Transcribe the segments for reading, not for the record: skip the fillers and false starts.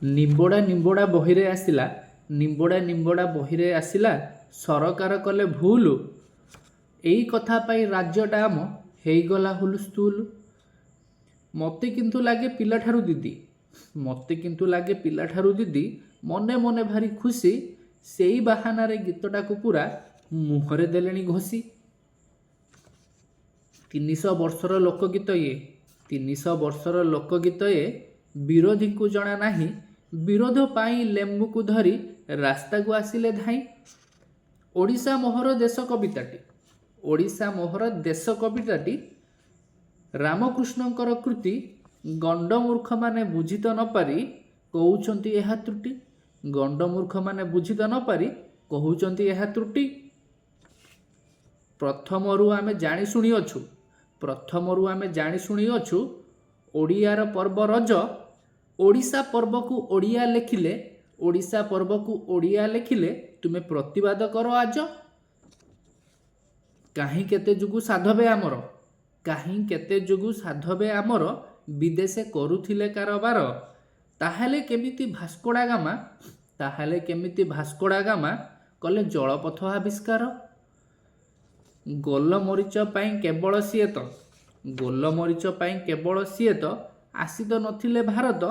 ନିମ୍ବଡ଼ା ନିମ୍ବଡ଼ା ବହିରେ ଆସିଲା, ନିମ୍ବଡ଼ା ନିମ୍ବଡ଼ା ବହିରେ ଆସିଲା, ସରକାର କଲେ ଭୁଲ। ଏଇ କଥା ପାଇଁ ରାଜ୍ୟଟା ଆମ ହେଇଗଲା ହୁଲସ୍ତୁଲ। ମୋତେ କିନ୍ତୁ ଲାଗେ ପିଲାଠାରୁ ଦିଦି, ମୋତେ କିନ୍ତୁ ଲାଗେ ପିଲାଠାରୁ ଦିଦି, ମନେ ମନେ ଭାରି ଖୁସି, ସେଇ ବାହାନାରେ ଗୀତଟାକୁ ପୁରା ମୁହଁରେ ଦେଲେଣି ଘଷି। 300 ବର୍ଷର ଲୋକଗୀତ ଇଏ, 300 ବର୍ଷର ଲୋକଗୀତ ଏ, ବିରୋଧୀକୁ ଜଣା ନାହିଁ, ବିରୋଧ ପାଇଁ ଲେମ୍ବୁକୁ ଧରି ରାସ୍ତାକୁ ଆସିଲେ ଧାଇଁ। ଓଡ଼ିଶା ମୋହର ଦେଶ କବିତାଟି, ଓଡ଼ିଶା ମୋହର ଦେଶ କବିତାଟି ରାମକୃଷ୍ଣଙ୍କର କୃତି। ଗଣ୍ଡମୂର୍ଖମାନେ ବୁଝି ତ ନ ପାରି କହୁଛନ୍ତି ଏହା ତ୍ରୁଟି, ଗଣ୍ଡମୂର୍ଖମାନେ ବୁଝି ତ ନ ପାରି କହୁଛନ୍ତି ଏହା ତ୍ରୁଟି। ପ୍ରଥମରୁ ଆମେ ଜାଣି ଶୁଣିଅଛୁ, ପ୍ରଥମରୁ ଆମେ ଜାଣି ଶୁଣିଅଛୁ, ଓଡ଼ିଆର ପର୍ବ ରଜ। ଓଡ଼ିଶା ପର୍ବକୁ ଓଡ଼ିଆ ଲେଖିଲେ, ଓଡ଼ିଶା ପର୍ବକୁ ଓଡ଼ିଆ ଲେଖିଲେ ତୁମେ ପ୍ରତିବାଦ କର ଆଜ। କାହିଁ କେତେ ଯୁଗୁ ସାଧବେ ଆମର, କାହିଁ କେତେ ଯୁଗୁ ସାଧବେ ଆମର, ବିଦେଶେ କରୁଥିଲେ କାରବାର। ତାହେଲେ କେମିତି ଭାସ୍କୋଡା ଗାମା, ତାହେଲେ କେମିତି ଭାସ୍କୋଡା ଗାମା କଲେ ଜଳପଥ ଆବିଷ୍କାର। ଗୋଲମରିଚ ପାଇଁ କେବଳ ସିଏ ତ, ଗୋଲମରିଚ ପାଇଁ କେବଳ ସିଏ ତ ଆସି ତ ନଥିଲେ ଭାରତ।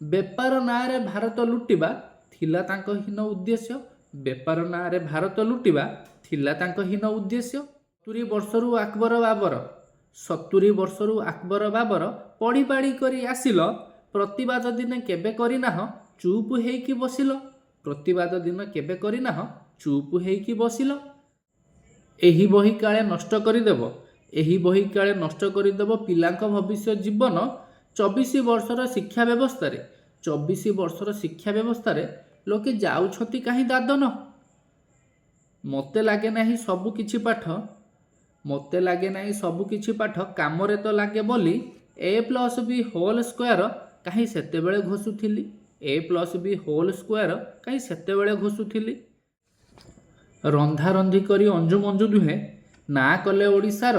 ବେପାର ନାଁରେ ଭାରତ ଲୁଟିବା ଥିଲା ତାଙ୍କ ହୀନ ଉଦ୍ଦେଶ୍ୟ, ବେପାର ନାଁରେ ଭାରତ ଲୁଟିବା ଥିଲା ତାଙ୍କ ହୀନ ଉଦ୍ଦେଶ୍ୟ। 70 ବର୍ଷରୁ ଆକବର ବାବର, 70 ବର୍ଷରୁ ଆକବର ବାବର ପଢ଼ି ପାଢ଼ି କରି ଆସିଲ, ପ୍ରତିବାଦ ଦିନେ କେବେ କରିନାହ ଚୁପ୍ ହେଇକି ବସିଲ, ପ୍ରତିବାଦ ଦିନ କେବେ କରିନାହ ଚୁପ୍ ହେଇକି ବସିଲ। ଏହି ବହି କାଳେ ନଷ୍ଟ କରିଦେବ, ଏହି ବହି କାଳେ ନଷ୍ଟ କରିଦେବ ପିଲାଙ୍କ ଭବିଷ୍ୟ ଜୀବନ। 24 ବର୍ଷର ଶିକ୍ଷା ବ୍ୟବସ୍ଥାରେ, 24 ବର୍ଷର ଶିକ୍ଷା ବ୍ୟବସ୍ଥାରେ ଲୋକେ ଯାଉଛନ୍ତି କାହିଁ ଦାଦନ। ମୋତେ ଲାଗେ ନାହିଁ ସବୁ କିଛି ପାଠ, ମୋତେ ଲାଗେ ନାହିଁ ସବୁ କିଛି ପାଠ କାମରେ ତ ଲାଗେ ବୋଲି, A+B² କାହିଁ ସେତେବେଳେ ଘୋଷୁଥିଲି, A+B² କାହିଁ ସେତେବେଳେ ଘୋଷୁଥିଲି। ରନ୍ଧାରନ୍ଧି କରି ଅଞ୍ଜୁ ମଞ୍ଜୁ ଦୁହେଁ ନାଁ କଲେ ଓଡ଼ିଶାର,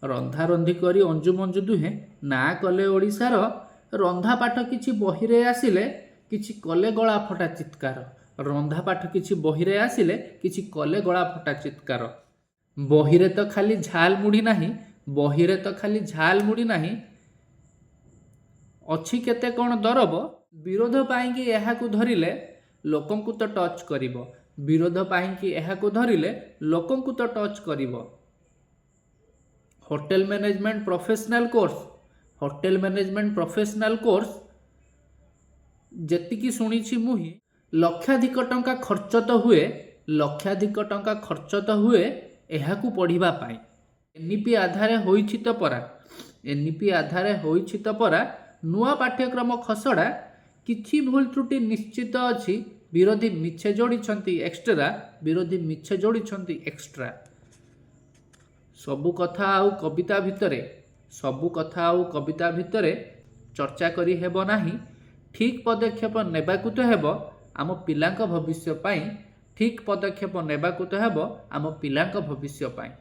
ରନ୍ଧାରନ୍ଧି କରି ଅଞ୍ଜୁ ମଞ୍ଜୁ ଦୁହେଁ ନାଁ କଲେ ଓଡ଼ିଶାର। ରନ୍ଧାପାଠ କିଛି ବହିରେ ଆସିଲେ, କିଛି କଲେ ଗଳା ଫଟା ଚିତ୍କାର, ରନ୍ଧାପାଠ କିଛି ବହିରେ ଆସିଲେ, କିଛି କଲେ ଗଳା ଫଟା ଚିତ୍କାର। ବହିରେ ତ ଖାଲି ଝାଲ ମୁଢ଼ି ନାହିଁ, ବହିରେ ତ ଖାଲି ଝାଲ ମୁଢ଼ି ନାହିଁ, ଅଛି କେତେ କ'ଣ ଦରବ। ବିରୋଧ ପାଇଁକି ଏହାକୁ ଧରିଲେ ଲୋକଙ୍କୁ ତ ଟଚ୍ କରିବ, ବିରୋଧ ପାଇଁକି ଏହାକୁ ଧରିଲେ ଲୋକଙ୍କୁ ତ ଟଚ୍ କରିବ। Hotel management professional course, hotel management professional course ଯେତିକି ଶୁଣିଛି ମୁହିଁ, ଲକ୍ଷାଧିକ ଟଙ୍କା ଖର୍ଚ୍ଚ ତ ହୁଏ, ଲକ୍ଷାଧିକ ଟଙ୍କା ଖର୍ଚ୍ଚ ତ ହୁଏ ଏହାକୁ ପଢ଼ିବା ପାଇଁ। NEP ଆଧାରେ ହୋଇଛି ତ ପରା, NEP ଆଧାରେ ହୋଇଛି ତ ପରା ନୂଆ ପାଠ୍ୟକ୍ରମ ଖସଡ଼ା। କିଛି ଭୁଲ ତ୍ରୁଟି ନିଶ୍ଚିତ ଅଛି, ବିରୋଧୀ ମିଛେ ଯୋଡ଼ିଛନ୍ତି ଏକ୍ସଟ୍ରା, ବିରୋଧୀ ମିଛେ ଯୋଡ଼ିଛନ୍ତି ଏକ୍ସଟ୍ରା। ସବୁ କଥା ଆଉ କବିତା ଭିତରେ, ସବୁ କଥା ଆଉ କବିତା ଭିତରେ ଚର୍ଚ୍ଚା କରି ହେବ ନାହିଁ। ଠିକ୍ ପଦକ୍ଷେପ ନେବାକୁ ତ ହେବ ଆମ ପିଲାଙ୍କ ଭବିଷ୍ୟ ପାଇଁ, ଠିକ୍ ପଦକ୍ଷେପ ନେବାକୁ ତ ହେବ ଆମ ପିଲାଙ୍କ ଭବିଷ୍ୟ ପାଇଁ।